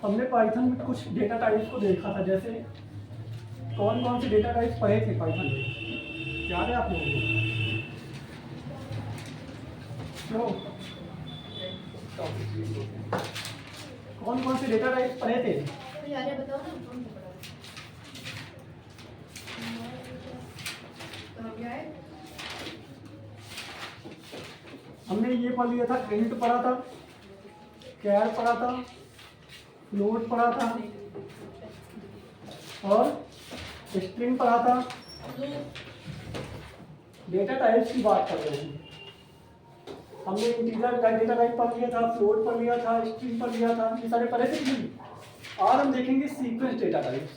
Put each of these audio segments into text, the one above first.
हमने पाइथन में कुछ डेटा टाइप्स को देखा था, जैसे कौन कौन से डेटा टाइप्स पढ़े थे पाइथन में, याद है आप लोगों को? कौन कौन से डेटा टाइप्स पढ़े थे? यार बताओ ना कौन सा पढ़ा तो क्या है? हमने ये पढ़ लिया था, इंट पढ़ा था, कैर पढ़ा था, फ्लोट पढ़ा था और स्ट्रिंग पढ़ा था। डेटा टाइप्स की बात कर रहे हैं। हमने इंटीजर का डेटा टाइप पढ़ लिया था, फ्लोट पढ़ लिया था, स्ट्रिंग पढ़ लिया था, ये सारे पढ़े थे कि नहीं? और हम देखेंगे सीक्वेंस डेटा टाइप्स,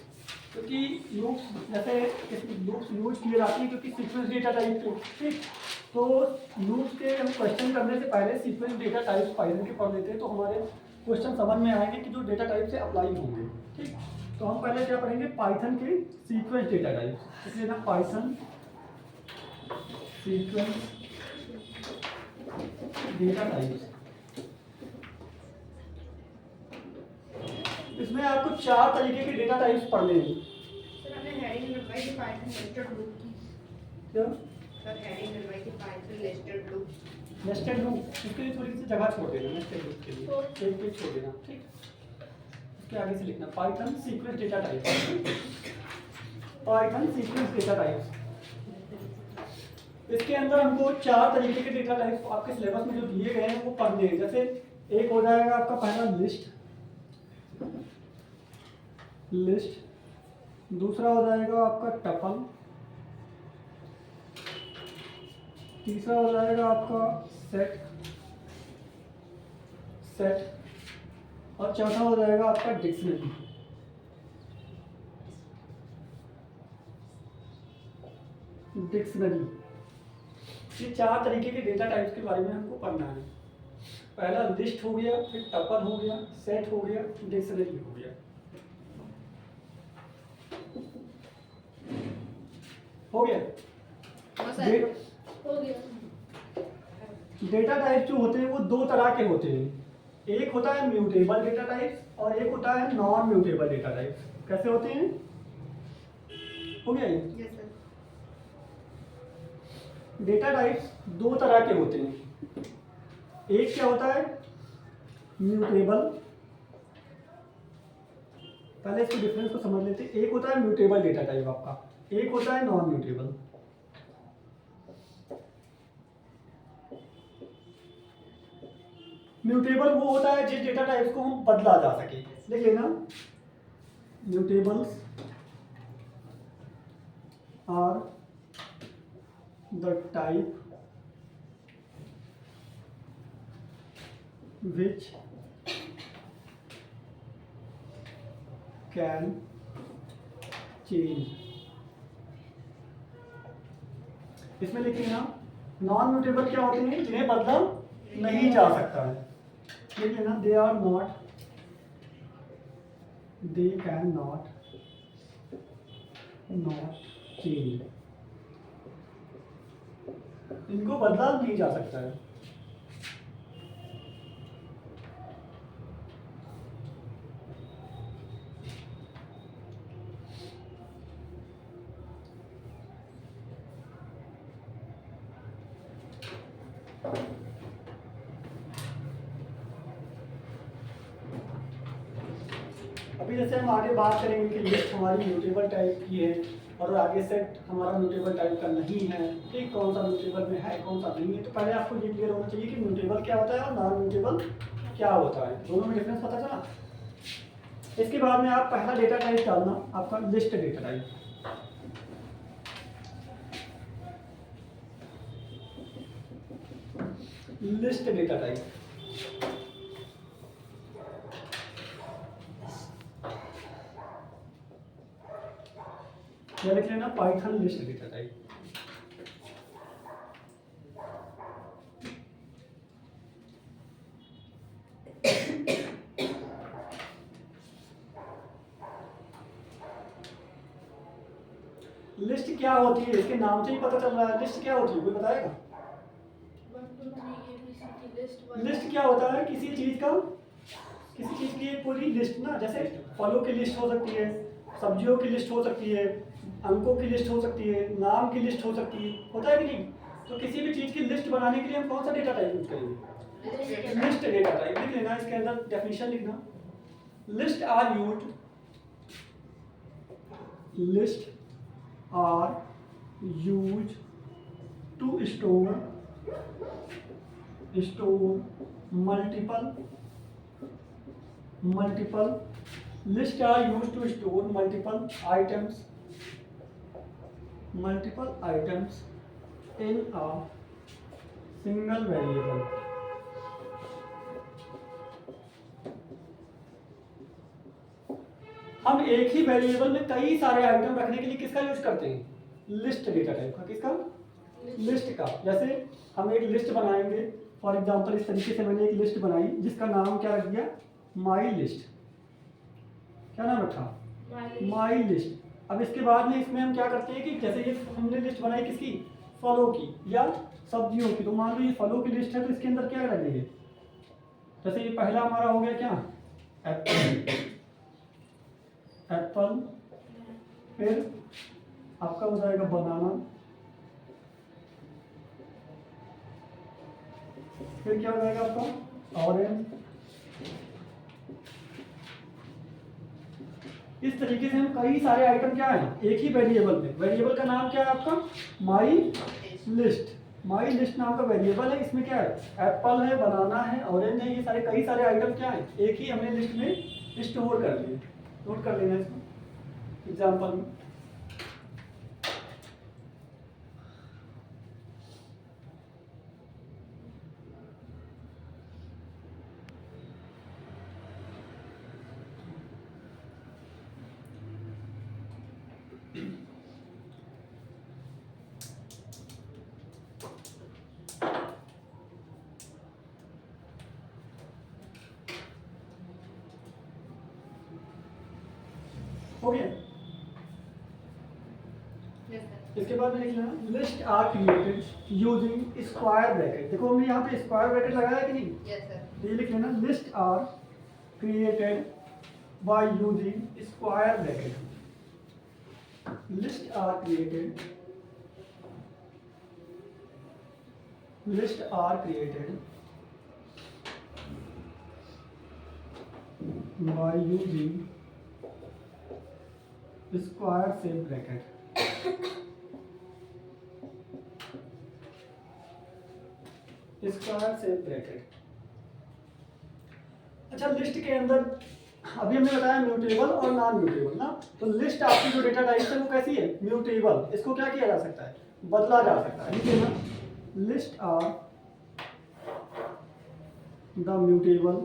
क्योंकि लूप्स जैसे लूप्स यूज किए जाते हैं क्योंकि सीक्वेंस डेटा टाइप थे, ठीक। तो लूप्स के हम क्वेश्चन करने से पहले सीक्वेंस डेटा टाइप्स पाइथन के पढ़ लेते हैं, तो हमारे क्वेश्चन समझ में आएंगे कि जो डेटा टाइप से अप्लाई होंगे, ठीक। तो हम पहले क्या पढ़ेंगे, पाइथन के सीक्वेंस डेटा टाइप्स, इसलिए ना पाइथन सीक्वेंस डेटा टाइप्स। इसमें आपको 4 तरीके के डेटा टाइप्स पढ़ने हैं। सर हमने हेडिंग लगवाई थी पाइथन नेस्टेड लूप की। क्या सर हेडिंग लगवाई थी Python nested loop. Nested loop, इसके लिए थोड़ी सी जगह छोड़ देना, नेस्टेड लूप के लिए एक पेज छोड़ देना, ठीक। इसके आगे से लिखना Python sequence data types, Python sequence data types. इसके अंदर हमको 4 तरीके के डेटा टाइप्स आपके सिलेबस में जो दिए गए हैं वो पढ़ने हैं। जैसे एक हो जाएगा आपका पहला लिस्ट, दूसरा हो जाएगा आपका टपल, तीसरा हो जाएगा आपका सेट और चौथा हो जाएगा आपका डिक्शनरी। ये 4 तरीके के डेटा टाइप्स के बारे में हमको पढ़ना है। पहला लिस्ट हो गया, फिर टपल हो गया, सेट हो गया, डिक्शनरी हो गया। हो गया? हो गया। डेटा टाइप जो होते हैं वो 2 तरह के होते हैं। एक होता है म्यूटेबल डेटा टाइप और एक होता है नॉन म्यूटेबल डेटा टाइप। कैसे होते हैं? हो गया ये? Yes sir. डेटा टाइप्स 2 तरह के होते हैं। एक क्या होता है म्यूटेबल, पहले इसके डिफरेंस को समझ लेते हैं। एक होता है म्यूटेबल डेटा टाइप आपका, एक होता है नॉन म्यूटेबल। म्यूटेबल वो होता है जिस डेटा टाइप्स को हम बदला जा सके। लिख लेना, mutables are the type which can change। इसमें लिख लेना नॉन म्यूटेबल क्या होते हैं, जिन्हें बदला नहीं जा सकता है। लिख लेना they are not, they can not change, इनको बदला नहीं जा सकता है। अभी जैसे हम आगे बात करेंगे कि लिस्ट हमारी म्यूटेबल टाइप की है और आगे सेट हमारा म्यूटेबल टाइप का नहीं है, ठीक। कौन सा म्यूटेबल में है कौन सा नहीं है, तो पहले आपको ये क्लियर होना चाहिए कि म्यूटेबल क्या होता है और नॉन म्यूटेबल क्या होता है, दोनों में डिफरेंस पता चला। इसके बाद में आप पहला डेटा टाइप डालना आपका list data type. List data type क्या लिख लेना, Python list data type. List क्या होती है, इसके नाम से ही पता चल रहा है। लिस्ट क्या होती है, कोई बताएगा? किसी की लिस्ट लिस्ट क्या होता है? किसी चीज़ का, किसी चीज़ की एक पूरी लिस्ट ना, जैसे फलों की लिस्ट हो सकती है, सब्जियों की लिस्ट हो सकती है, अंकों की लिस्ट हो सकती है, नाम की लिस्ट हो सकती है, होता है कि नहीं? तो किसी भी चीज़ की लिस्ट बनाने के लिए हम कौन सा डेटा टाइप यूज करेंगे? List data type. लिख लेना, इसके अंदर डेफिनेशन लिखना। List are used, list are use to store multiple list are used to store multiple items in a single variable. हम एक ही वेरिएबल में कई सारे आइटम रखने के लिए किसका यूज करते हैं? लिस्ट डेटा टाइप का। किसका? लिस्ट का। जैसे हम एक लिस्ट बनाएंगे, फॉर एग्जांपल इस तरीके से मैंने एक लिस्ट बनाई जिसका नाम क्या रख दिया? My list. क्या नाम रखा? My list. अब इसके बाद में इसमें हम क्या करते हैं कि जैसे ये हमने लिस्ट बनाई किसकी? फलों की या सब्जियों की। तो मान लो ये फलों की लिस्ट है, तो इसके अंदर क्या रखेंगे? जैसे ये पहला हमारा हो गया क्या? एप्पल। फिर आपका हो जाएगा बनाना। फिर क्या हो जाएगा आपका? ऑरेंज। इस तरीके से हम कई सारे आइटम क्या है एक ही वेरिएबल में। वेरिएबल का नाम क्या है आपका? My list. माई लिस्ट नाम का वेरिएबल है। इसमें क्या है? एप्पल है, बनाना है, ऑरेंज है, ये सारे कई सारे आइटम क्या है एक ही हमने लिस्ट में स्टोर कर लिए। नोट कर लेना इसको एग्जाम्पल में। हो गया। इसके बाद में लिख लेना list are created using square bracket. देखो हमने यहाँ पे स्क्वायर ब्रैकेट लगाया कि नहीं? Yes sir. तो ये लिख लेना list are created by using square bracket. List are created by using square save bracket. Square save bracket. अच्छा, लिस्ट के अंदर अभी हमने बताया म्यूटेबल और नॉन म्यूटेबल ना। तो लिस्ट आपकी जो डेटा टाइप है वो कैसी है? म्यूटेबल। इसको क्या किया जा सकता है? बदला जा सकता है। ठीक है ना? List are the mutable.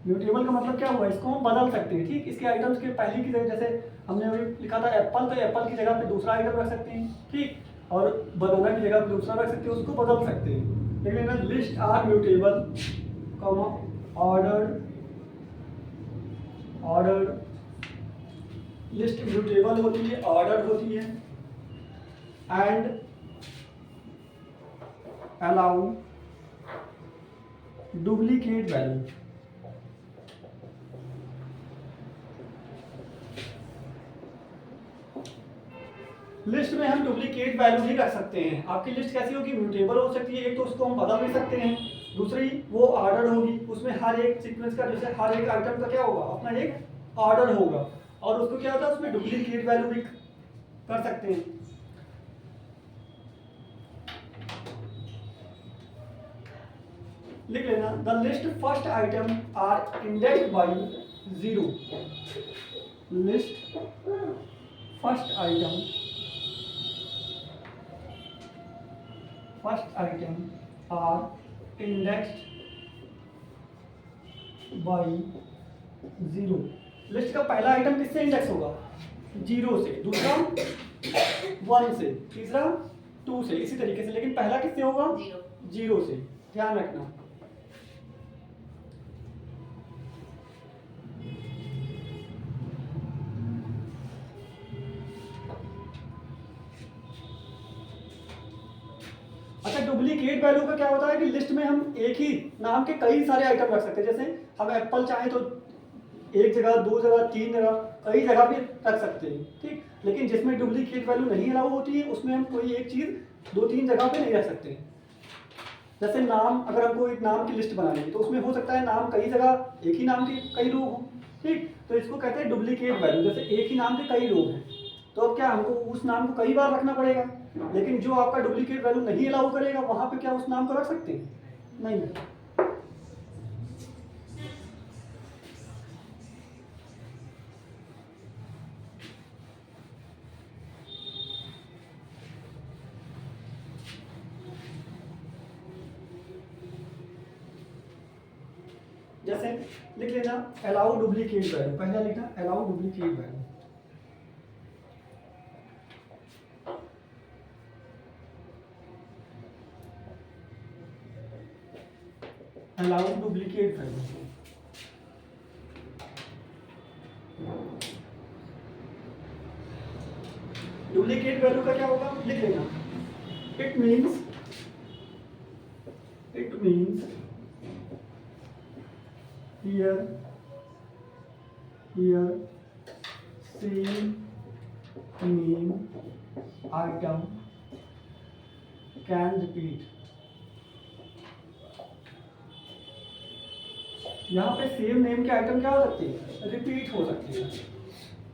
Mutable का मतलब क्या हुआ? इसको हम बदल सकते हैं। ठीक, इसके आइटम्स के पहले की जगह जैसे हमने अभी लिखा था एप्पल, तो एप्पल की जगह पे दूसरा आइटम रख सकते हैं। ठीक, और बनाना की जगह पे दूसरा रख सकते हैं, उसको बदल सकते हैं। देख लेना list are mutable comma ordered. List mutable होती है, ऑर्डर्ड होती है, and allow duplicate value. List में हम डुप्लीकेट वैल्यू भी रख सकते हैं। आपकी लिस्ट कैसी होगी? म्यूटेबल हो सकती है। एक तो उसको हम बदल भी सकते हैं, दूसरी वो ऑर्डर होगी। उसमें हर एक सीक्वेंस का जैसे हर एक आइटम का क्या होगा? अपना एक ऑर्डर होगा, और उसको क्या होता है उसमें डुप्लीकेट वैल्यू भी कर सकते हैं। लिख लेना the list first item are indexed by 0। List first item are indexed by 0। List का पहला आइटम किससे इंडेक्स होगा? 0 से, दूसरा 1 से, तीसरा 2 से, इसी तरीके से। लेकिन पहला किससे होगा? 0 से। ध्यान रखना। अच्छा, डुप्लीकेट वैल्यू का क्या होता है कि लिस्ट में हम एक ही नाम के कई सारे आइटम रख सकते हैं। जैसे हम एप्पल चाहें तो एक जगह, दो जगह, तीन जगह, कई जगह भी रख सकते हैं, ठीक। लेकिन जिसमें डुप्लीकेट वैल्यू नहीं अलाउ होती है उसमें हम कोई एक चीज़ दो तीन जगह पे नहीं रख सकते। जैसे नाम, अगर हमको एक नाम की लिस्ट बनानी है तो उसमें हो सकता है नाम कई जगह एक ही नाम के कई लोग हों, ठीक। तो इसको कहते हैं डुप्लीकेट वैल्यू। जैसे एक ही नाम के कई लोग हैं तो अब क्या हमको उस नाम को कई बार रखना पड़ेगा। लेकिन जो आपका डुप्लीकेट वैल्यू नहीं अलाउ करेगा वहाँ पे क्या उस नाम को रख सकते हैं? नहीं। जैसे लिख लेना अलाउ डुप्लीकेट वैल्यू, पहला लिखना allow duplicate value. Allow duplicate value. Duplicate value का क्या होगा, लिख लेना it means here same name item can repeat। यहाँ पे सेम नेम के आइटम क्या हो सकते हैं? रिपीट हो सकते हैं।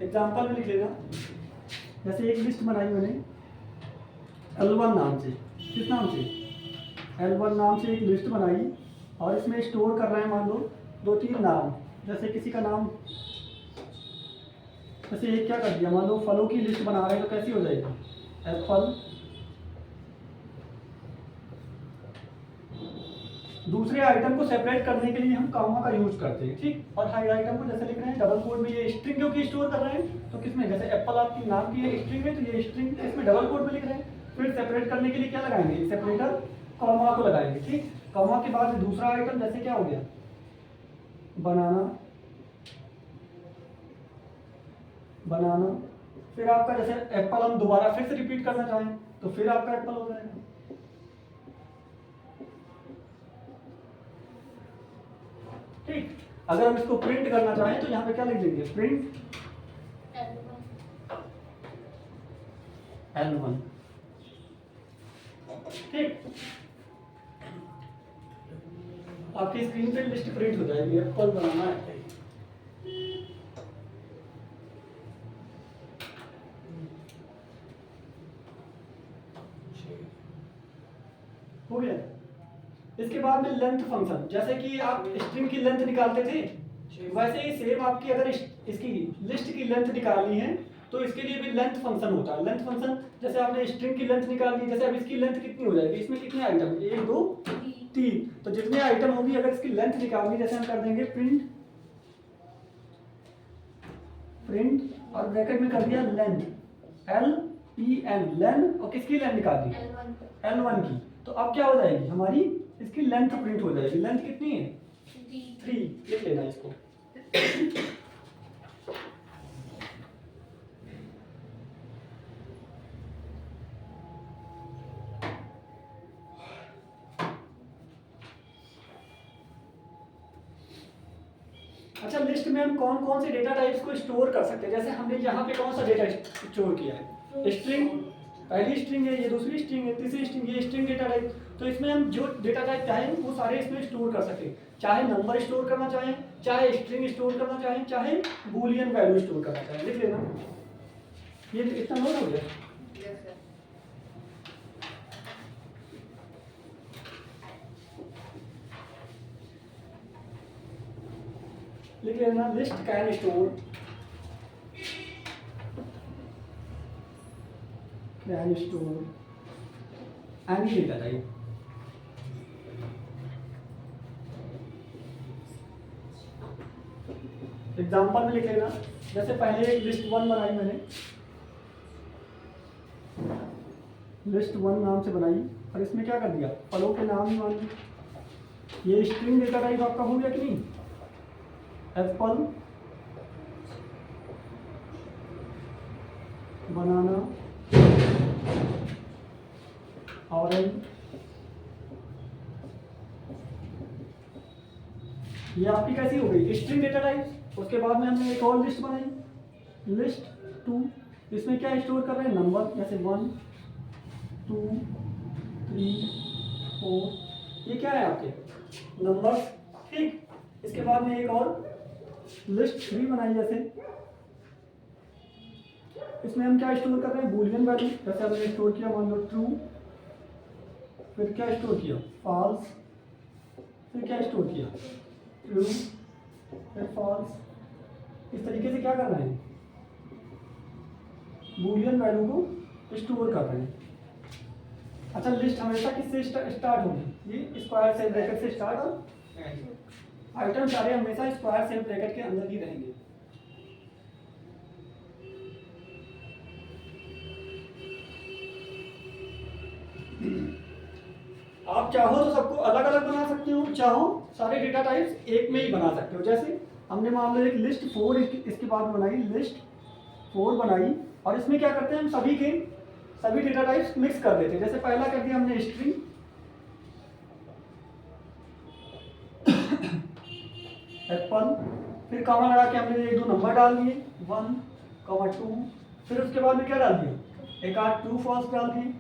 एग्जाम्पल में लिख लेना, जैसे एक लिस्ट बनाई मैंने L1 नाम से। किस नाम से? L1 नाम से एक लिस्ट बनाई और इसमें स्टोर कर रहे हैं मान लो दो तीन नाम। जैसे किसी का नाम, जैसे एक क्या कर दिया, मान लो फलों की लिस्ट बना रहे हैं तो कैसी हो जाएगी? एप्पल। दूसरे आइटम को सेपरेट करने के लिए हम कॉमा का यूज करते हैं, ठीक। और हर आइटम को जैसे लिख रहे हैं डबल कोड में, ये स्ट्रिंग क्योंकि स्टोर कर रहे हैं तो किसमें, जैसे एप्पल आपकी नाम की है स्ट्रिंग है तो ये स्ट्रिंग इसमें डबल कोड में लिख रहे हैं। फिर सेपरेट करने के लिए क्या लगाएंगे? सेपरेटर कॉमा को लगाएंगे, ठीक। कॉमा के बाद दूसरा आइटम जैसे क्या हो गया, बनाना। फिर आपका जैसे एप्पल हम दोबारा फिर से रिपीट करना चाहें तो फिर आपका एप्पल हो जाएगा, ठीक। अगर हम इसको प्रिंट करना चाहें तो यहाँ पे क्या लिख देंगे? प्रिंट L1, ठीक। आपकी स्क्रीन पे लिस्ट प्रिंट हो जाएगी, एप्पल बनाना है। हो गया। इसके बाद में लेंथ फंक्शन, जैसे कि आप स्ट्रिंग की लेंथ निकालते थे वैसे ही सेम आपकी अगर इसकी लिस्ट की लेंथ निकालनी है तो इसके लिए भी लेंथ फंक्शन होता है। लेंथ फंक्शन, जैसे आपने स्ट्रिंग की लेंथ निकाल ली, जैसे अब इसकी लेंथ कितनी हो जाएगी, इसमें कितने आइटम, एक दो तीन, तो जितने आइटम होगी अगर इसकी लेंथ निकालनी, जैसे हम कर देंगे प्रिंट और ब्रैकेट में कर दिया लेंथ LEN, लेन, और किसकी लेंथ निकाल दी? L1 की। तो अब क्या हो जाएगी हमारी, इसकी लेंथ प्रिंट हो जाएगी। लेंथ कितनी है? 3। लिख लेना इसको। अच्छा, लिस्ट में हम कौन कौन से डेटा टाइप्स को स्टोर कर सकते हैं? जैसे हमने यहाँ पे कौन सा डेटा स्टोर किया है? स्ट्रिंग, पहली स्ट्रिंग है, ये दूसरी स्ट्रिंग है, तीसरी स्ट्रिंग, ये स्ट्रिंग डेटा टाइप। तो इसमें हम जो डेटा टाइप चाहें वो सारे इसमें स्टोर कर सकते हैं। चाहे नंबर स्टोर करना चाहें, चाहे स्ट्रिंग स्टोर करना चाहें, चाहे बूलियन वैल्यू स्टोर करना चाहें। लिख लेना, ये इतना नोट हो गया। लिख लेना list can store any data type. Example में लिख लेना, जैसे पहले एक लिस्ट 1 बनाई मैंने, लिस्ट 1 नाम से बनाई और इसमें क्या कर दिया, फलों के नाम ही मान ली। ये स्ट्रिंग डेटा टाइप आपका हो गया कि नहीं? एप्पल, बनाना, ऑरेंज, ये आपकी कैसी हो गई स्ट्रिंग डेटा टाइप। उसके बाद में हमने एक और लिस्ट बनाई, लिस्ट 2। इसमें क्या स्टोर कर रहे हैं, नंबर, जैसे 1 2 3 4, ये क्या है आपके नंबर्स, ठीक। इसके बाद में एक और लिस्ट 3 बनाई, जैसे इसमें हम क्या स्टोर कर रहे हैं, बूलियन वैल्यू। जैसे हमने स्टोर किया मान लो ट्रू, फिर क्या स्टोर किया, फॉल्स, फिर क्या स्टोर किया, ट्रू, फिर फॉल्स। इस तरीके से क्या कर रहे हैं, बूलियन वैल्यू को स्टोर कर रहे हैं। अच्छा, लिस्ट हमेशा किससे स्टार्ट होगी, ये स्क्वायर सेल ब्रैकेट से स्टार्ट, और आइटम सारे हमेशा स्क्वायर सेल ब्रैकेट के अंदर ही रहेंगे। आप चाहो तो सबको अलग अलग बना सकते हो, चाहो सारे डेटा टाइप्स एक में ही बना सकते हो। जैसे हमने मान लो एक लिस्ट 4 इसके बाद बनाई, लिस्ट 4 बनाई, और इसमें क्या करते हैं हम सभी डेटा टाइप्स मिक्स कर देते हैं। जैसे पहला कर दिया हमने स्ट्रिंग, एप्पल, फिर कॉमा लगा के हमने 1 2 नंबर डाल दिए 1 2, फिर उसके बाद में क्या डाल दिया, एक आध ट्रू फॉल्स डाल दिए।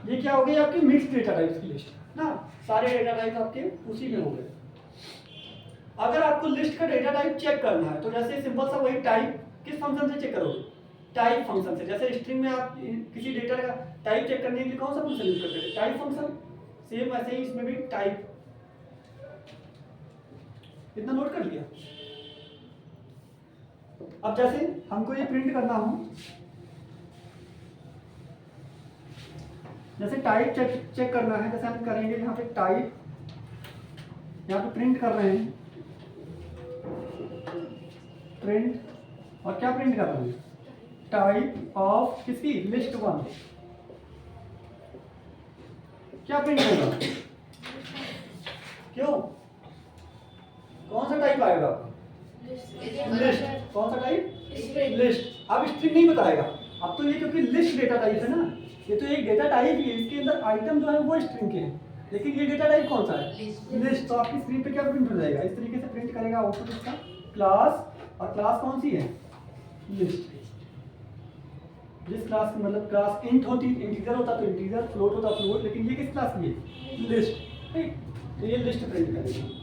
ये क्या हो गई आपकी मिक्स डेटा टाइप्स की लिस्ट ना, सारे डेटा टाइप आपके उसी में हो गए। अगर आपको लिस्ट का डेटा टाइप चेक करना है तो जैसे सिंपल सा वही टाइप किस फंक्शन से चेक करोगे, टाइप फंक्शन से। जैसे स्ट्रिंग में आप किसी डेटा का टाइप चेक करने के लिए कौन सा फंक्शन यूज करते हैं, टाइप फंक्शन। सेम वैसे ही इसमें भी टाइप, इतना नोट कर लिया। अब जैसे हमको ये प्रिंट करना हो, जैसे टाइप चेक करना है, जैसे हम करेंगे यहाँ पे टाइप, यहाँ पे प्रिंट कर रहे हैं, प्रिंट, और क्या प्रिंट कर रहे हैं, टाइप ऑफ किसकी, लिस्ट 1। क्या प्रिंट होगा, क्यों, कौन सा टाइप आएगा, लिस्ट। कौन सा टाइप, लिस्ट। अब स्ट्रिंग नहीं बताएगा, अब तो ये क्योंकि लिस्ट डेटा टाइप है ना, ये तो एक डेटा टाइप ही है, इसके अंदर आइटम जो है वो स्ट्रिंग के हैं, लेकिन ये डेटा टाइप कौन सा है, लिस्ट। तो आपकी स्क्रीन पे क्या प्रिंट हो जाएगा, इस तरीके से प्रिंट करेगा आउटपुट इसका, क्लास, और क्लास कौन सी है, लिस्ट। जिस क्लास की मतलब क्लास इंट होती, इंटीजर होता तो इंटीजर, फ्लोट होता फ्लोट, लेकिन ये किस क्लास की है, लिस्ट, ठीक। तो ये लिस्ट प्रिंट करेगा।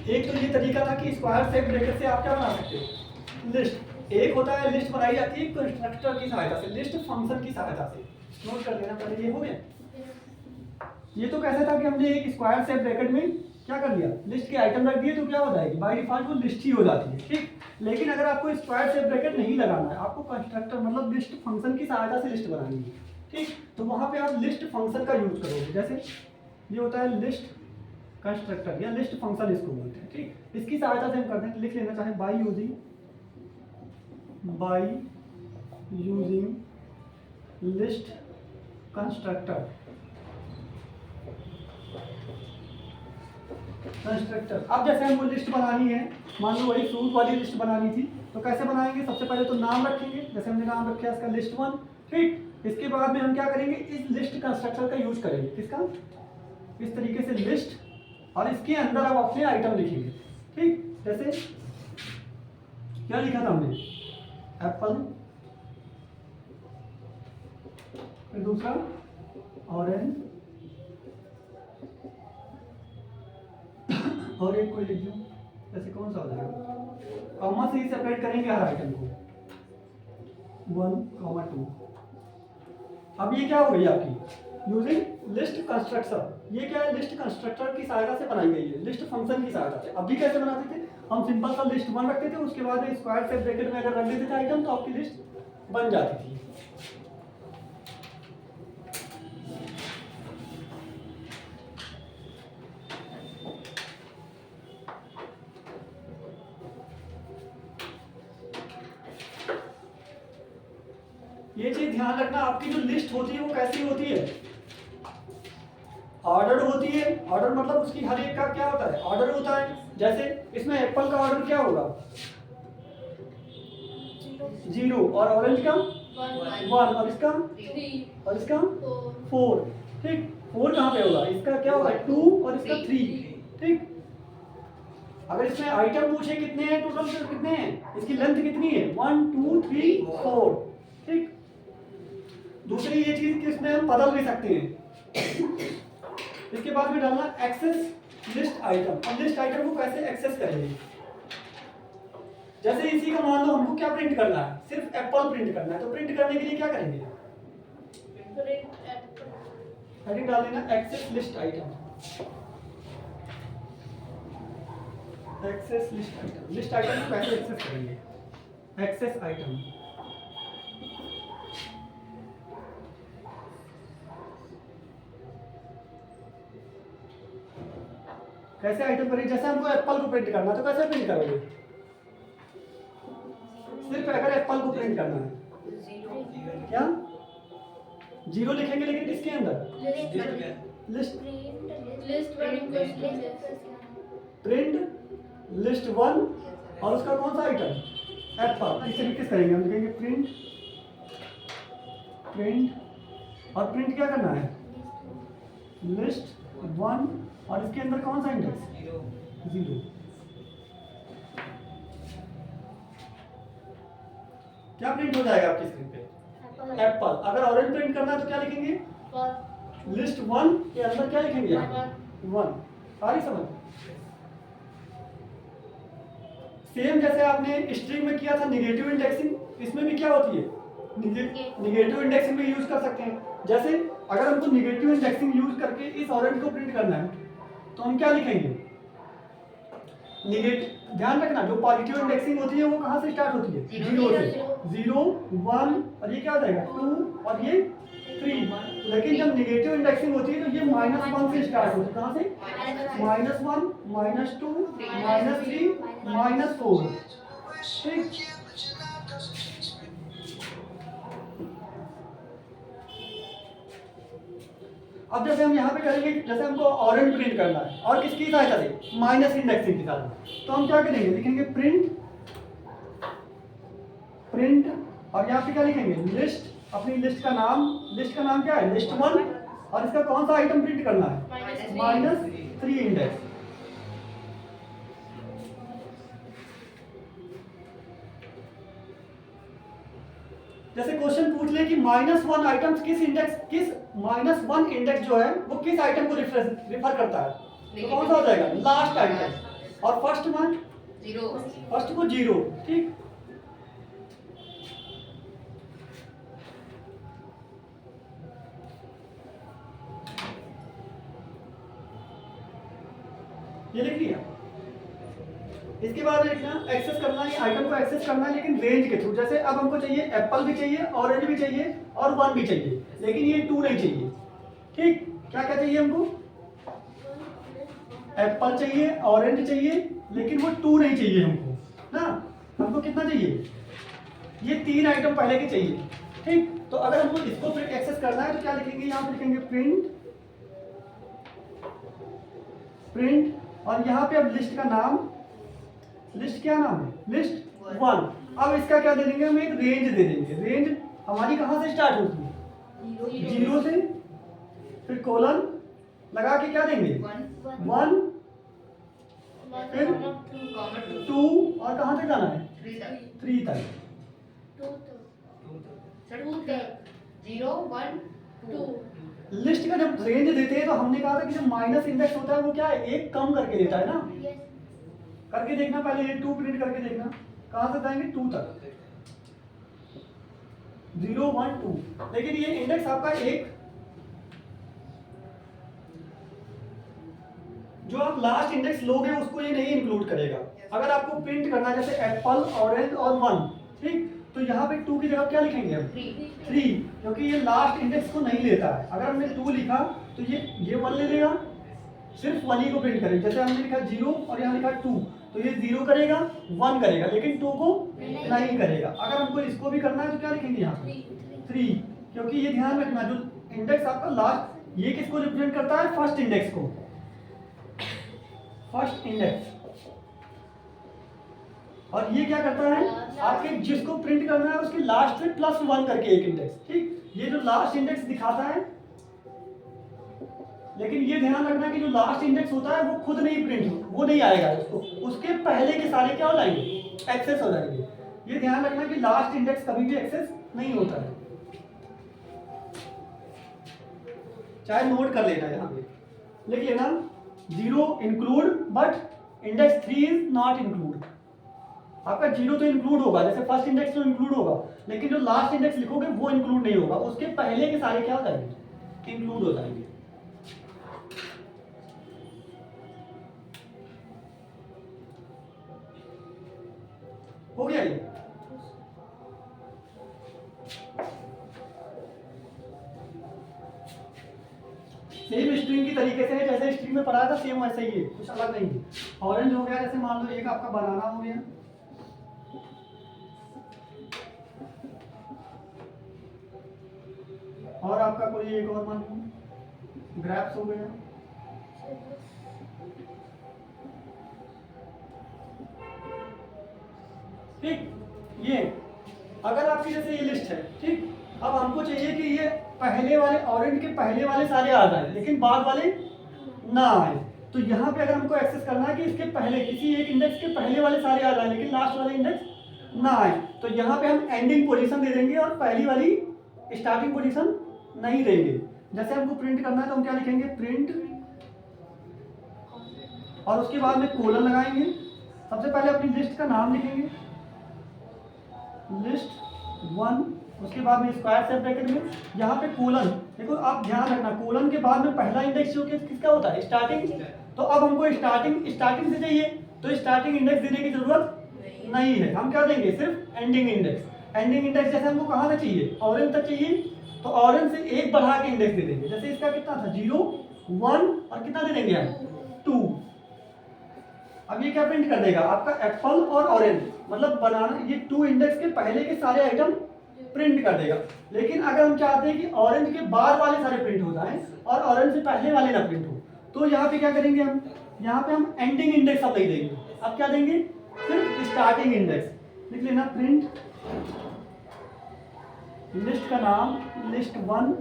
एक तो ये तरीका था कि स्क्वायर सेल ब्रैकेट से आप क्या बना सकते हो, लिस्ट। एक होता है लिस्ट बनाई जाती है कंस्ट्रक्टर की सहायता से, लिस्ट फंक्शन की सहायता से। नोट कर लेना पहले, ये हो गया। ये तो कैसा था कि हमने एक स्क्वायर सेल ब्रैकेट में क्या कर लिया, लिस्ट के आइटम रख दिए, तो क्या हो जाएगी, बाय डिफॉल्ट वो लिस्ट ही हो जाती है, ठीक। लेकिन अगर आपको स्क्वायर सेल ब्रैकेट नहीं लगाना है, आपको कंस्ट्रक्टर मतलब लिस्ट फंक्शन की सहायता से लिस्ट बनानी है, ठीक। तो वहां पे आप लिस्ट फंक्शन का यूज करोगे। जैसे ये होता है लिस्ट कंस्ट्रक्टर या लिस्ट फंक्शन इसको बोलते हैं, ठीक। इसकी सहायता से हम करते हैं, लिख लेना चाहे बाय यूजिंग लिस्ट कंस्ट्रक्टर। अब जैसे हमको लिस्ट बनानी है, मान लो वही फ्रूट वाली लिस्ट बनानी थी, तो कैसे बनाएंगे, सबसे पहले तो नाम रखेंगे, जैसे हमने नाम रखा इसका लिस्ट 1, ठीक। इसके बाद में हम क्या करेंगे, इस लिस्ट कंस्ट्रक्टर का यूज करेंगे, किसका, इस तरीके से लिस्ट, और इसके अंदर आप अपने आइटम लिखेंगे, ठीक। जैसे क्या लिखा था हमने, एप्पल, फिर दूसरा ऑरेंज, और एक कोई लिख दूं, जैसे कौन सा हो जाएगा, कॉमा से ही सेपरेट करेंगे हर आइटम को, 1, 2। अब ये क्या हो गई आपकी यूजिंग लिस्ट कंस्ट्रक्टर। ये क्या है, लिस्ट कंस्ट्रक्टर की सहायता से बनाई गई है, लिस्ट फंक्शन की सहायता से। अभी कैसे बनाते थे, हम सिंपल सा लिस्ट 1 रखते थे, उसके बाद स्क्वायर सेल ब्रैकेट में अगर रख देते थे आइटम, तो आपकी लिस्ट बन जाती थी। ये चीज ध्यान रखना, आपकी जो लिस्ट होती है वो कैसी होती है, ऑर्डर होती है। ऑर्डर मतलब उसकी हर एक का क्या होता है, ऑर्डर होता है। जैसे इसमें एप्पल का ऑर्डर क्या होगा, 0, और ऑरेंज का 1, और इसका 4। ठीक, 4 कहाँ पे होगा, इसका क्या होगा 2, और इसका 3। ठीक, अगर इसमें आइटम पूछे कितने हैं, टोटल कितने हैं, इसकी लेंथ कितनी है, 1 2 3 4। ठीक, दूसरी ये चीज कि इसमें हम बदल भी सकते हैं। इसके बाद में डालना एक्सेस लिस्ट आइटम। अब लिस्ट आइटम को कैसे एक्सेस करेंगे, जैसे इसी का मान लो हमको क्या प्रिंट करना है, सिर्फ एप्पल प्रिंट करना है, तो प्रिंट करने के लिए क्या करेंगे, हेडिंग डाल देना access list item. Access list item, list item को कैसे एक्सेस करेंगे, एक्सेस आइटम। कैसे आइटम करेंगे, जैसे हमको एप्पल को प्रिंट करना है तो कैसे प्रिंट करोगे, सिर्फ अगर एप्पल को प्रिंट करना है क्या 0 लिखेंगे, लेकिन किसके अंदर, लिस्ट प्रिंट लिस्ट 1, और उसका कौन सा आइटम, एप्पल। इस तरीके से करेंगे, हम लिखेंगे प्रिंट और प्रिंट क्या करना है, लिस्ट 1, और इसके अंदर कौन सा इंडेक्स, 0। क्या प्रिंट हो जाएगा आपकी स्क्रीन पे, एप्पल। अगर ऑरेंज प्रिंट करना है तो क्या लिखेंगे, लिस्ट 1 के अंदर क्या लिखेंगे, 1। सारी समझ। सेम जैसे आपने स्ट्रिंग में किया था निगेटिव इंडेक्सिंग, इसमें भी क्या होती है, निगेटिव इंडेक्सिंग भी यूज कर सकते हैं। जैसे अगर हमको निगेटिव इंडेक्सिंग यूज करके इस ऑरेंज को प्रिंट करना है तो हम क्या लिखेंगे, निगेटिव। ध्यान रखना, जो पॉजिटिव इंडेक्सिंग होती है वो कहाँ से स्टार्ट होती है, 0 से। 0 1, और ये क्या हो जाएगा 2, और ये 3। लेकिन जब निगेटिव इंडेक्सिंग होती है तो ये -1 से स्टार्ट होती है, कहाँ से, -1 -2 -3 -4। ठीक, अब जैसे हम यहाँ पे करेंगे, जैसे हमको ऑरेंज प्रिंट करना है और किसकी सहायता से, माइनस इंडेक्सिंग की सहायता से, तो हम क्या करेंगे, लिखेंगे प्रिंट और यहाँ पे क्या लिखेंगे, लिस्ट, अपनी लिस्ट का नाम क्या है, लिस्ट 1, और इसका कौन सा आइटम प्रिंट करना है, -3 इंडेक्स। जैसे क्वेश्चन पूछ ले कि -1 आइटम्स किस -1 इंडेक्स जो है वो किस आइटम को रिफर करता है, तो कौन सा हो जाएगा, लास्ट आइटम। और फर्स्ट को 0। ठीक, ये लिख लिया। इसके बाद देखना एक्सेस करना है, आइटम को एक्सेस करना है लेकिन रेंज के थ्रू। जैसे अब हमको चाहिए एप्पल भी चाहिए, ऑरेंज भी चाहिए और 1 भी चाहिए, लेकिन ये 2 नहीं चाहिए। ठीक, क्या क्या चाहिए हमको, एप्पल चाहिए, ऑरेंज चाहिए, लेकिन वो 2 नहीं चाहिए हमको ना। हमको कितना चाहिए, ये 3 आइटम पहले के चाहिए। ठीक, तो अगर हमको इसको एक्सेस करना है तो क्या लिखेंगे, यहाँ पे लिखेंगे प्रिंट और यहाँ पे अब लिस्ट का नाम, लिस्ट क्या नाम है, लिस्ट 1। अब इसका क्या दे देंगे, हम एक रेंज दे देंगे। रेंज हमारी कहाँ से स्टार्ट होती है, 0 से, फिर कोलन लगा के क्या देंगे, 1, फिर 2, और कहाँ तक जाना है, 3 तक। 0 1 2। लिस्ट का जब रेंज देते हैं तो हमने कहा था कि जब माइनस इंडेक्स होता है वो क्या है, एक कम करके देता है ना। करके देखना, पहले ये 2 प्रिंट करके देखना, कहाँ तक जाएंगे, 2 तक, 0 1 2। लेकिन ये इंडेक्स आपका एक, जो आप लास्ट इंडेक्स लोगे उसको ये नहीं इंक्लूड करेगा। अगर आपको प्रिंट करना है जैसे एप्पल, ऑरेंज और 1, ठीक, तो यहाँ पे 2 की जगह क्या लिखेंगे हम, 3, क्योंकि ये लास्ट इंडेक्स को नहीं लेता है। अगर हमने 2 लिखा तो ये 1 ले लेगा, सिर्फ 1 ही को प्रिंट करेगा। जैसे हमने लिखा 0 और यहाँ लिखा 2, तो ये 0 करेगा, 1 करेगा, लेकिन 2 को नहीं करेगा। अगर हमको इसको भी करना है तो क्या लिखेंगे यहाँ पे, 3, क्योंकि ये ध्यान रखना जो इंडेक्स आपका लास्ट, ये किसको रिप्रेजेंट करता है? फर्स्ट इंडेक्स को, फर्स्ट इंडेक्स। और ये क्या करता है? आपके जिसको प्रिंट करना है उसके लास्ट में +1 करके एक इंडेक्स, ठीक। ये जो लास्ट इंडेक्स दिखाता है, लेकिन ये ध्यान रखना कि जो लास्ट इंडेक्स होता है वो खुद नहीं प्रिंट, वो नहीं आएगा उसको, उसके पहले के सारे क्या हो जाएंगे? एक्सेस हो जाएंगे। ये ध्यान रखना कि लास्ट इंडेक्स कभी भी एक्सेस नहीं होता है, चाहे नोट कर लेना, यहाँ पे लिख लेना 0 include but index 3 is not include. आपका 0 तो इंक्लूड होगा, जैसे फर्स्ट इंडेक्स तो इंक्लूड होगा, लेकिन जो लास्ट इंडेक्स लिखोगे वो इंक्लूड नहीं होगा, उसके पहले के सारे क्या हो जाएंगे? इंक्लूड हो जाएंगे। हो गया ये? सेम स्ट्रिंग की तरीके से है, जैसे स्ट्रिंग में पढ़ा था सेम वैसे ही है, कुछ अलग नहीं है। ऑरेंज हो गया, जैसे मान लो एक आपका बनाना हो गया, और आपका कोई एक और मान लो ग्रेप्स हो गया, ठीक। ये अगर आपकी जैसे ये लिस्ट है, ठीक, अब हमको चाहिए कि ये पहले वाले ऑरेंज के पहले वाले सारे आ जाए लेकिन बाद वाले ना आए, तो यहाँ पे अगर हमको एक्सेस करना है कि इसके पहले किसी एक इंडेक्स के पहले वाले सारे आ जाए लेकिन लास्ट वाले इंडेक्स ना आए, तो यहाँ पे हम एंडिंग पोजीशन दे देंगे और पहली वाली स्टार्टिंग पोजीशन नहीं देंगे। जैसे हमको प्रिंट करना है तो हम क्या लिखेंगे? प्रिंट, और उसके बाद में कोलन लगाएंगे। सबसे पहले अपनी लिस्ट का नाम लिखेंगे, लिस्ट 1, उसके बाद में स्क्वायर से ब्रैकेट में यहाँ पे कोलन। देखो आप ध्यान रखना, कोलन के बाद में पहला इंडेक्स जो कि किसका होता है? स्टार्टिंग। तो अब हमको स्टार्टिंग से चाहिए, तो स्टार्टिंग इंडेक्स देने की जरूरत नहीं है, हम क्या देंगे? सिर्फ एंडिंग इंडेक्स। एंडिंग इंडेक्स जैसे हमको कहाँ तक चाहिए? ऑरेंज तक चाहिए, तो ऑरेंज से एक बढ़ा के इंडेक्स दे देंगे। जैसे इसका कितना था? 0, 1 और कितना दे देंगे हम? 2। अब ये क्या प्रिंट कर देगा? आपका एप्पल और ऑरेंज, मतलब बनाना, ये 2 इंडेक्स के पहले के सारे आइटम प्रिंट कर देगा। लेकिन अगर हम चाहते हैं कि ऑरेंज के बाद वाले सारे प्रिंट हो जाएं और ऑरेंज से पहले वाले ना प्रिंट हो, तो यहाँ पे क्या करेंगे हम? यहाँ पे हम एंडिंग इंडेक्स अब नहीं देंगे, अब क्या देंगे? सिर्फ स्टार्टिंग इंडेक्स। लिख लेना प्रिंट लिस्ट का नाम लिस्ट 1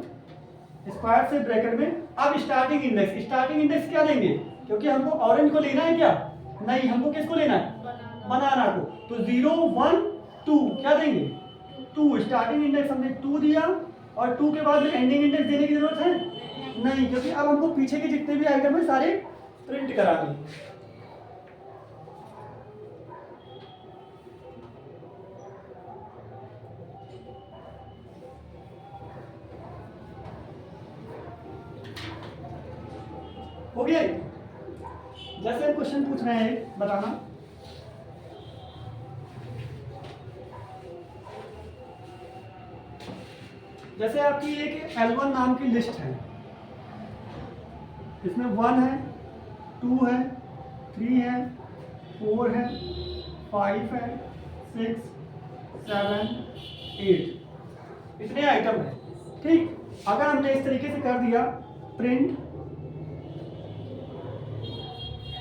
स्क्वायर से ब्रैकेट में, अब स्टार्टिंग इंडेक्स। स्टार्टिंग इंडेक्स क्या देंगे? क्योंकि हमको ऑरेंज को लेना है क्या? नहीं, हमको किसको लेना है? बनाना को। तो 0, 1, 2 क्या देंगे? 2। स्टार्टिंग इंडेक्स हमने 2 दिया, और 2 के बाद में एंडिंग इंडेक्स देने की जरूरत है नहीं, क्योंकि अब हमको पीछे के जितने भी आइटम है सारे प्रिंट कराने। हो गया? जैसे हम क्वेश्चन पूछ रहे हैं, बताना। जैसे आपकी एक L1 नाम की लिस्ट है, इसमें 1 है, 2 है, 3 है, 4 है, 5 है, 6, 7, 8 इतने आइटम है, ठीक। अगर हमने इस तरीके से कर दिया प्रिंट,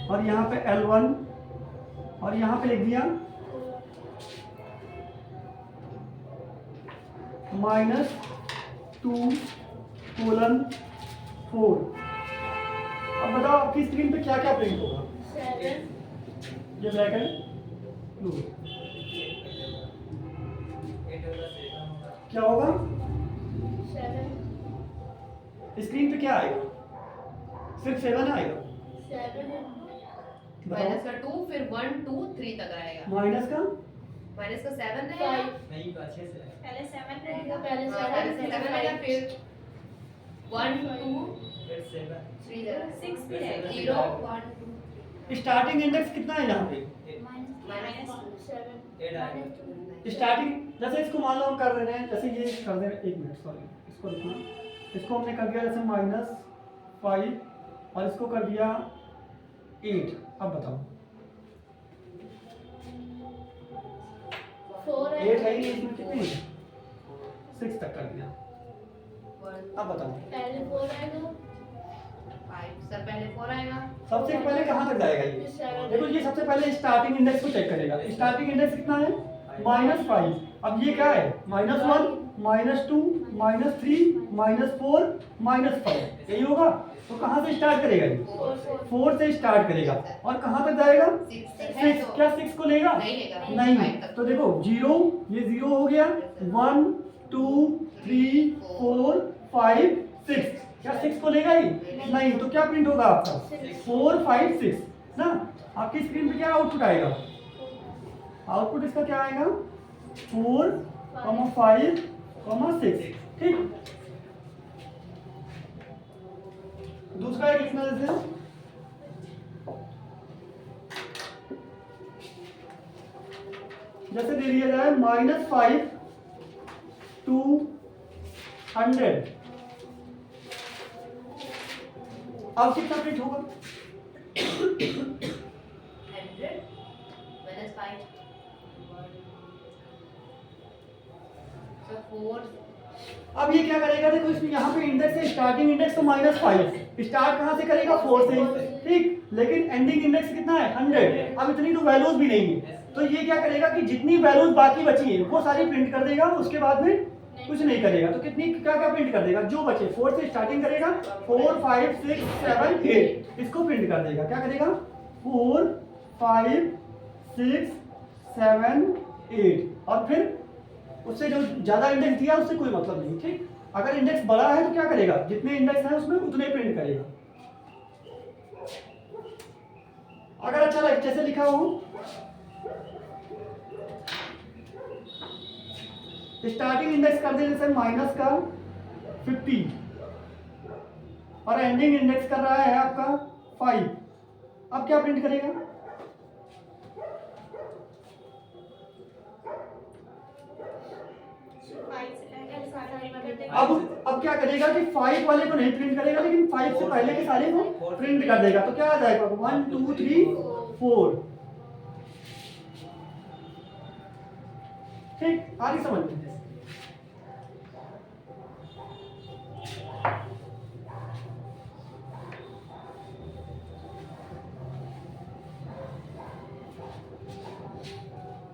और यहाँ पे L1 और यहाँ पे लिख दिया -2:4। अब बताओ आपकी स्क्रीन पे क्या क्या प्रिंट होगा? 7 ये ब्रैकेट क्लोज, क्या होगा? 7 स्क्रीन पे क्या आएगा? सिर्फ 7 आएगा। 7 माइनस का 2, फिर 1, 2, 3 तक आएगा। माइनस का 7 रहेगा। 5 नहीं तो अच्छे से पहले 7 रहेगा, पहले हाँ, पहले 7 रहेगा, 7 फिर 1, 2, फिर 7 3 रहेगा, 6 भी रहेगा। 0, 1, 2, स्टार्टिंग इंडेक्स कितना है यहाँ पे? स्टार्टिंग, जैसे इसको मान लो हम कर दे रहे हैं, जैसे ये कर दे रहे हैं, 1 मिनट सॉरी, इसको लिखना, इसको हमने कर दिया जैसे -5 और इसको कर दिया 8। अब बताओ 4 8 है ही नहीं, इसमें कितनी है? 6 तक कर दिया। अब बताओ पहले 4 आएगा, 5 सर पहले 4 आएगा, सबसे पहले कहाँ तक जाएगा ये? देखो ये सबसे पहले स्टार्टिंग इंडेक्स को चेक करेगा। स्टार्टिंग इंडेक्स कितना है? -5। अब ये क्या है? -1, -2, -3, -4, -5 यही होगा। तो कहाँ से स्टार्ट करेगा ये? 4 से स्टार्ट करेगा और कहाँ तक जाएगा? 6। क्या 6 को लेगा? नहीं लेगा, नहीं। 5 तक। तो देखो 0, ये 0 हो गया, 1 2 3 4 5 6। क्या 6 को लेगा ये? नहीं। तो क्या प्रिंट होगा आपका? 4 5 6 ना। आपकी स्क्रीन पे क्या आउटपुट आएगा? आउटपुट इसका क्या आएगा? 4, 5, 6। ठीक। दूसरा एक लिखना जैसे जैसे दे दिया जाए -5 to 100। अब कितना प्रिंट होगा? 100 -5 so 4 अब ये क्या करेगा? देखो इसमें यहाँ पे इंडेक्स है, स्टार्टिंग इंडेक्स तो -5। स्टार्ट कहाँ से करेगा? 4 से। ठीक। लेकिन एंडिंग इंडेक्स कितना है? 100। अब इतनी तो वैल्यूज भी नहीं है, तो ये क्या करेगा कि जितनी वैल्यूज बाकी बची है वो सारी प्रिंट कर देगा, उसके बाद में कुछ नहीं करेगा। तो कितनी क्या क्या प्रिंट कर देगा? जो बचे 4 से स्टार्टिंग करेगा, 4 5 6 7 8 इसको प्रिंट कर देगा। क्या करेगा? 4 5 6 7 8 और फिर उससे जो ज्यादा इंडेक्स दिया उससे कोई मतलब नहीं। ठीक। अगर इंडेक्स बड़ा है तो क्या करेगा? जितने इंडेक्स हैं उसमें उतने प्रिंट करेगा। अगर अच्छा लगे जैसे लिखा हो स्टार्टिंग इंडेक्स कर दे जैसे -50 और एंडिंग इंडेक्स कर रहा है आपका 5। अब क्या प्रिंट करेगा? अब क्या करेगा कि 5 वाले को नहीं प्रिंट करेगा, लेकिन 5 से पहले के सारे को प्रिंट कर देगा। तो क्या आ जाएगा? 1 2 3 4। ठीक। आगे समझ में।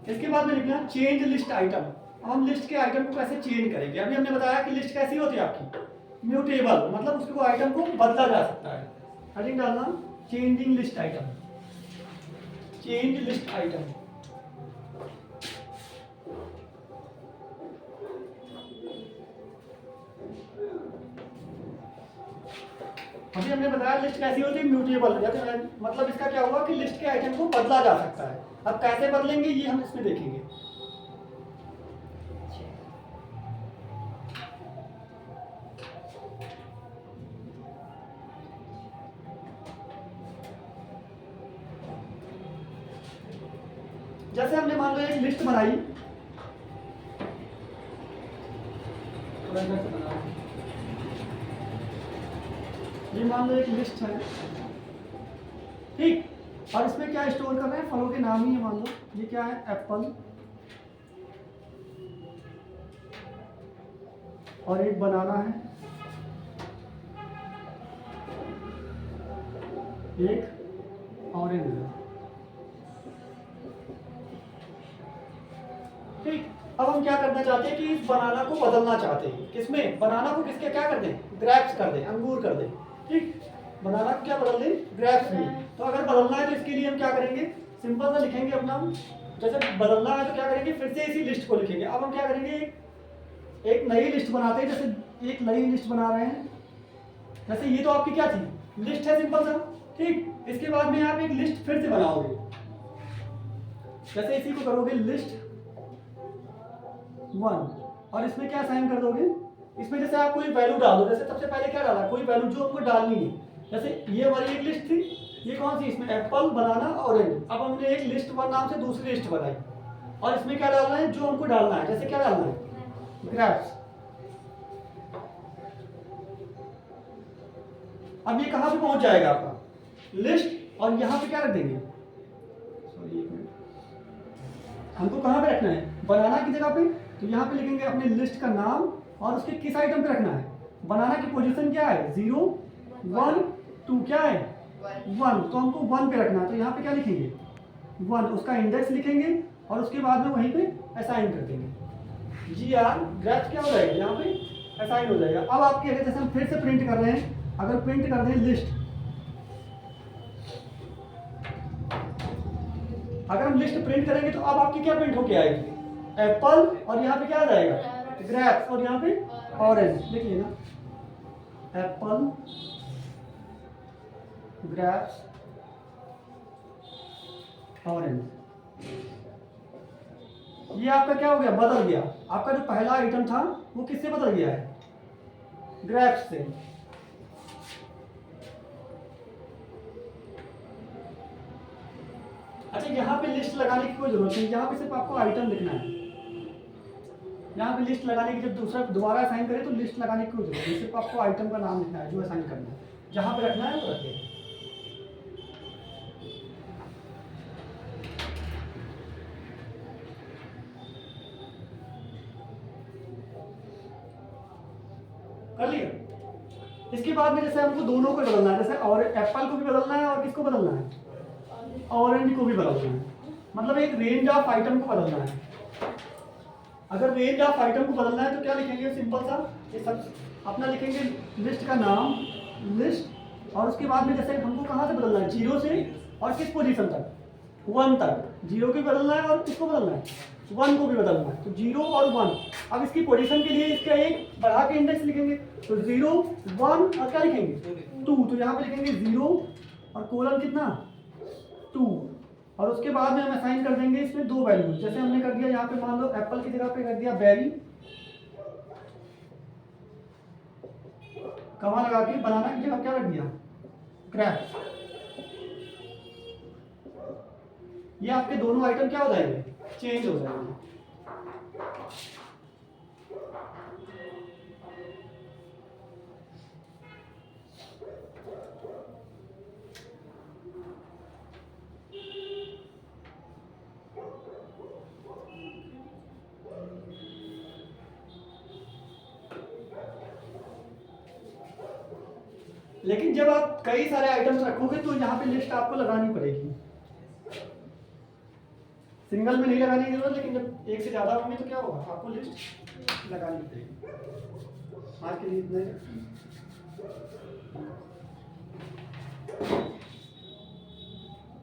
इसके बाद में लिखना चेंज लिस्ट आइटम। अब हम लिस्ट के आइटम को कैसे चेंज करेंगे? अभी हमने बताया कि लिस्ट कैसी होती है आपकी? म्यूटेबल, मतलब उसको आइटम को बदला जा सकता है। हेडिंग डालना changing list item, change list item. अभी हमने बताया लिस्ट कैसी होती है? म्यूटेबल। मतलब इसका क्या हुआ कि लिस्ट के आइटम को बदला जा सकता है। अब कैसे बदलेंगे ये हम इसमें देखेंगे। जैसे हमने मान लो एक लिस्ट बनाई, ये मान लो एक लिस्ट है। ठीक। और इसमें क्या स्टोर कर रहे हैं? फलों के नाम ही है। मान लो ये क्या है? एप्पल। और एक बनाना है, एक ऑरेंज है। ठीक। अब हम क्या करना चाहते हैं कि इस बनाना को बदलना चाहते हैं। किसमें? बनाना को किसके क्या कर दें? ग्रेप्स कर दें, अंगूर कर दें। ठीक। बनाना को क्या बदल दें? ग्रेप्स में। तो अगर बदलना है तो इसके लिए हम क्या करेंगे? सिंपल सा लिखेंगे अपना। जैसे बदलना है तो क्या करेंगे? फिर से इसी लिस्ट को लिखेंगे। अब हम क्या करेंगे? एक नई लिस्ट बनाते हैं। जैसे एक नई लिस्ट बना रहे हैं। जैसे ये तो आपकी क्या थी? लिस्ट है, सिंपल सा। ठीक। इसके बाद में आप एक लिस्ट फिर से बनाओगे। जैसे इसी को करोगे लिस्ट 1 और इसमें क्या साइन कर दोगे? इसमें जैसे आप कोई वैल्यू डाल दो। जैसे सबसे पहले क्या डाला? कोई वैल्यू जो आपको डालनी है। जैसे ये हमारी एक लिस्ट थी, ये कौन सी? इसमें एप्पल, बनाना, ऑरेंज। अब हमने एक लिस्ट 1 नाम से दूसरी लिस्ट बनाई और इसमें क्या डालना है? जो हमको डालना है। जैसे क्या डालना है? ग्रेप्स। अब ये कहां पे पहुंच जाएगा आपका? लिस्ट। और यहां पे क्या रख देंगे? सॉरी एक मिनट, हमको कहां पे रखना है? बनाना की जगह पे। तो यहां पे लिखेंगे अपने लिस्ट का नाम और उसके किस आइटम पे रखना है। बनाना की पोजीशन क्या है 0 1 2 क्या है 1, तो हमको 1 पे रखना है। तो यहाँ पे क्या लिखेंगे 1, उसका इंडेक्स लिखेंगे और उसके बाद में वहीं पे असाइन कर देंगे। जी आर ग्रेप्स क्या हो जाएगा यहाँ पे असाइन हो जाएगा। अब आपके अगर जैसे हम फिर से प्रिंट कर रहे हैं, अगर प्रिंट कर दें लिस्ट, अगर हम लिस्ट प्रिंट करेंगे तो अब आपकी क्या प्रिंट होके आएगी एप्पल, और यहाँ पे क्या आ जाएगा ग्रेप्स, और यहाँ पे ऑरेंज। लिखिए ना एप्पल ग्रेप्स ऑरेंज। ये आपका क्या हो गया बदल गया। आपका जो पहला आइटम था वो किससे बदल गया है ग्रेप्स से। अच्छा यहाँ पे लिस्ट लगाने की कोई जरूरत नहीं, यहाँ पे सिर्फ आपको आइटम लिखना है। यहाँ पे लिस्ट लगाने की जब दोबारा असाइन करें तो लिस्ट लगाने की कोई जरूरत नहीं, सिर्फ आपको आइटम का नाम लिखना है जो असाइन करना है, जहाँ पे रखना है वो रखिए। कर लिया। इसके बाद में जैसे हमको दोनों को बदलना है, जैसे और एप्पल को भी बदलना है और किसको बदलना है ऑरेंज को भी बदलना है, मतलब एक रेंज ऑफ आइटम को बदलना है। अगर रेंज ऑफ आइटम को बदलना है तो क्या लिखेंगे सिंपल सा ये सब अपना लिखेंगे लिस्ट का नाम लिस्ट, और उसके बाद में जैसे हमको कहाँ से बदलना है 0 से और किस पोजीशन तक 1 तक। 0 को भी बदलना है और किसको बदलना है 1 को भी बदलना है, तो 0 और 1। अब इसकी पोजीशन के लिए इसका एक बढ़ा के इंडेक्स लिखेंगे, तो 0 1 और क्या लिखेंगे 2, तो यहाँ पे लिखेंगे 0 और कोलन कितना 2, और उसके बाद में हम असाइन कर देंगे इसमें 2 वैल्यूज। जैसे हमने कर दिया यहाँ पे मान लो एप्पल की जगह पे कर दिया बेरी, कमा लगा के बनाना की जगह क्या रख दिया ग्रेप्स। ये आपके दोनों आइटम क्या हो जाएंगे चेंज हो जाएंगे। लेकिन जब आप कई सारे आइटम्स रखोगे तो यहाँ पे लिस्ट आपको लगानी पड़ेगी, सिंगल में नहीं लगाने की जरूरत, लेकिन जब एक से ज्यादा होंगे तो क्या होगा आपको लिस्ट लगानी पड़ेगी। आज के लिए इतना ही।